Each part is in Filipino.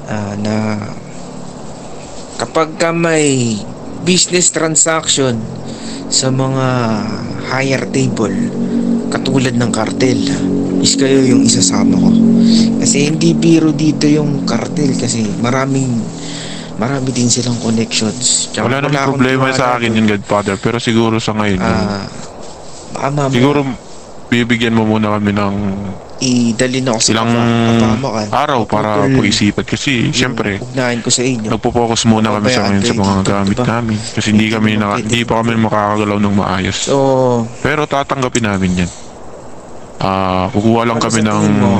Na kapag ka may business transaction sa mga higher table katulad ng cartel, is kayo yung isasama ko. Kasi hindi biro dito yung cartel, kasi marami din silang connections. Tsaka Wala wala namang akong problema sa tiwala akin doon. yun, Godfather. Pero siguro sa ngayon, yung Baka mamaya siguro bibigyan mo muna kami ng idalhin ako sa ilang kapamakan, araw para maputol pag-isipan. Kasi yung syempre, ugnayan ko sa inyo, nagpo-focus muna kami sa papabayaan ngayon sa kayo mga dito, di gamit ba? namin. Kasi Hindi naman pwede hindi pa kami ganun. makakagalaw ng maayos. So, Pero tatanggapin namin yan. Kukuha lang ano kami sa ng tingin mo,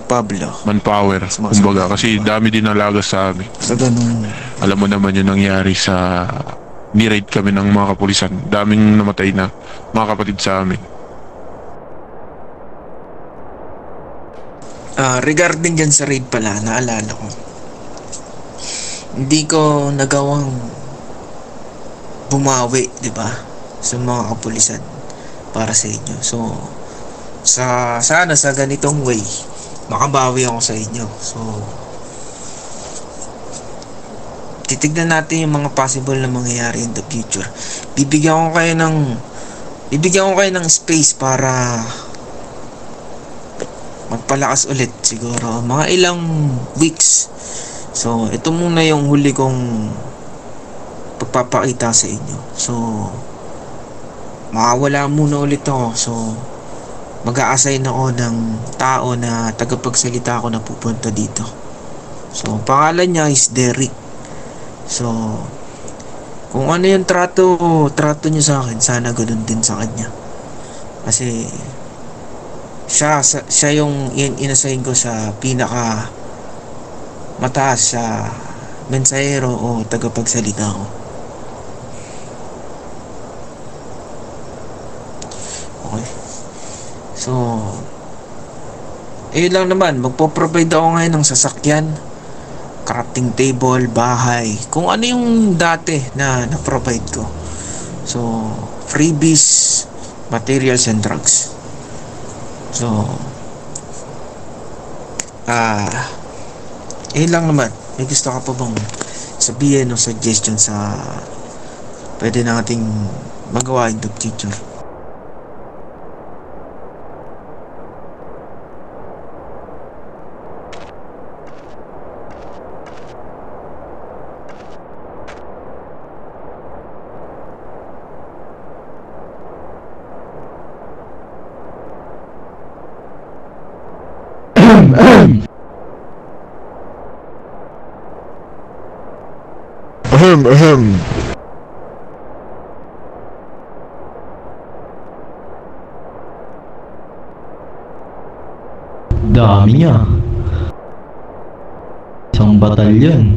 Pablo? manpower, Sumasama kumbaga. ka Kasi ba dami din nalagas sa amin. sa ganung Alam mo naman yung nangyari sa ni-raid kami ng mga kapulisan. Daming namatay na mga kapatid sa amin. regarding dyan sa raid pala, naalala ko, hindi ko nagawang bumawi, di ba, sa mga kapulisan para sa inyo. So, sa ganitong way, makabawi ako sa inyo. So, titignan natin yung mga possible na mangyayari in the future. Bibigyan ko kayo ng space para magpalakas ulit, siguro mga ilang weeks. So, ito muna yung huli kong pagpapakita sa inyo. So, makawala muna ulit ako. So, mag-a-assign ako ng tao na tagapagsalita ako na pupunta dito. So, pangalan niya is Derek. So, kung ano yung trato niyo sa akin, sana ganoon din sa kanya. Kasi siya yung inassign ko sa pinaka mataas sa mensahero o tagapagsalita ko. Okay. So, lang naman, magpo-provide ako ngayon ng sasakyan, crafting table, bahay, kung ano yung dati na na-provide ko. So, freebies, materials and drugs. So, lang naman. May gusto ka pa bang sabihin o suggestion sa pwede nating magawa in the future? Ahem, ahem. Dami niya. Isang batalyon.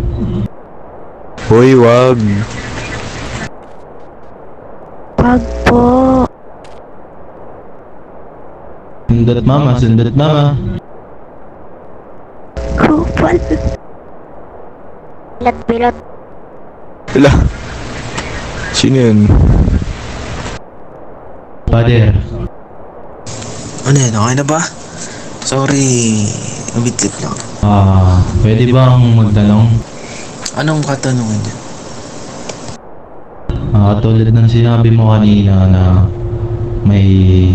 Hoy, wag. Wag po. Sundot mama, sundot mama. Kupal. Pilot. Ala. Sino yun? Father. Ano yan? Okay na ba? Sorry, umitlit lang. Pwede bang magtanong? Anong katanungan yan? Tulad ng sinabi mo kanina na may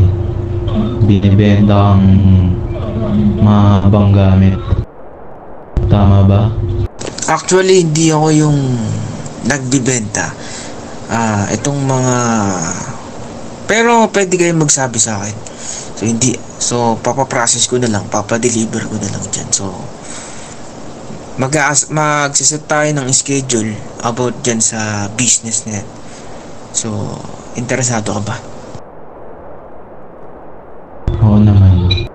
binibenta kang mahabang gamit. Tama ba? Actually, hindi ako yung nagbibenta. Itong mga... Pero pwede kayong magsabi sa akin. So, hindi. So, papaprocess ko na lang. Papadeliver ko na lang dyan. So, magsiset tayo ng schedule about dyan sa business net. So, interesado ka ba? Oo naman.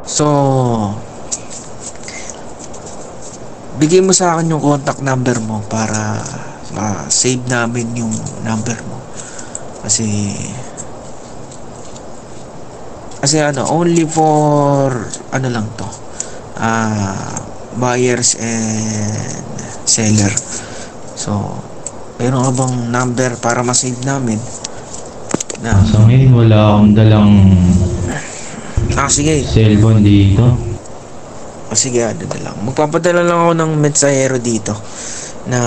So, bigay mo sa akin yung contact number mo para save namin yung number mo. Kasi only for lang to, buyers and seller. So, meron ka bang number para ma-save namin? Sa ngayon wala akong dalang Sige. cellphone dito. O sige, ano na lang. Magpapadala lang ako ng mensahero dito na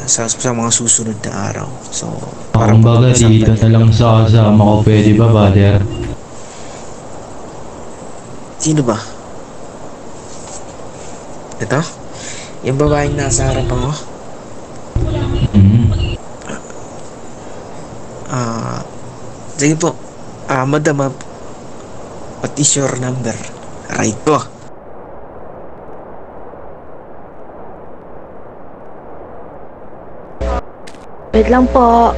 sa mga susunod na araw. So, Kumbaga pag-usapan dito yan. na lang sa kasama ko, pwede ba, brother? Sino ba? Ito? Yung babaeng nasa harapan ko? Hmm. Sige po. Madam, what is your number? Right po. Wait lang po.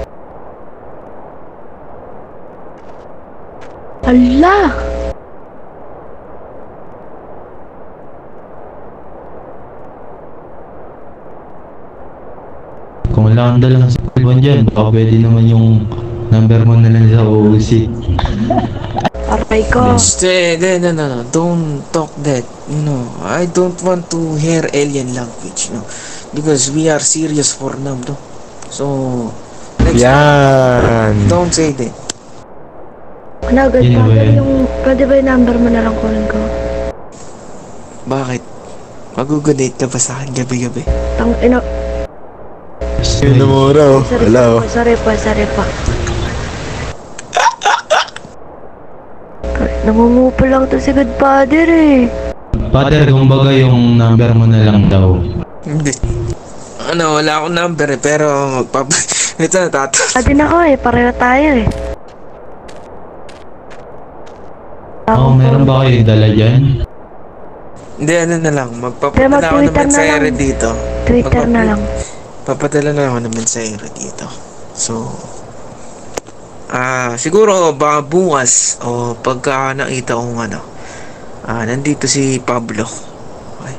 Ala! Kung wala kang dalang cellphone dyan, baka pwede naman yung number mo na lang sa OC. Aray ko. No. Don't talk that. I don't want to hear alien language, because we are serious for now, no? So, next time, Yan. don't say that. Ano, Yun na ba Godfather, yun? pwede ba yung number mo na lang kunin ko? Bakit? Mag-date ka ba sa akin gabi-gabi? Tang ina. Yun na mura oh. Sorry, Wala oh. sorry po. Nangungupo lang to si Godfather eh. Father, kumbaga yung number mo na lang daw. Hindi. Wala akong number pero ito na Adi na ko eh, pareho tayo eh. Oo, meron ba kayo dala dyan? Hindi, na lang. Hindi, Magpapadala ako ng mag-Twitter na mensahero lang. dito. Twitter na lang. Papadala na ako ng mensahero dito. So, siguro baka bukas o pagka nakita kong nandito si Pablo. Okay.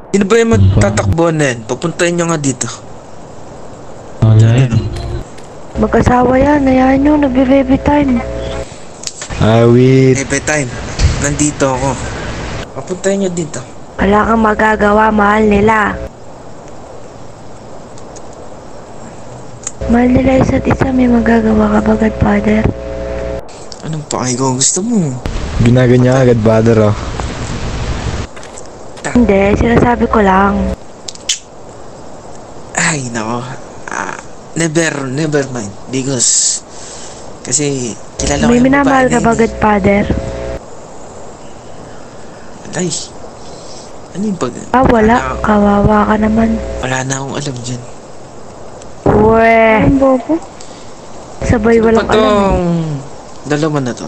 Sino ba yung magtatakbo na yan? Papuntahin nyo nga dito. Wala yun. Mag-asawa yan, hayaan nyo, nagbe-baby time. Awit. Every time, nandito ako. Papuntahin nyo dito. Wala kang magagawa, mahal nila. Mahal nila isa't isa, may magagawa ka ba, Godfather? Anong pakay ko gusto mo? Ginaganyan ka agad, brother oh. Hindi, sinasabi ko lang. Ay, nako. Never mind. Because, kasi, kilala ko May yung minamahal babae ka ba, na yun. Godfather? Ay, ano yung pag... Wala. Kawawa ka naman. Wala na akong alam dyan. Uwe! Ang bobo. Sabay Sino walang pa alam. tong dalawa na to?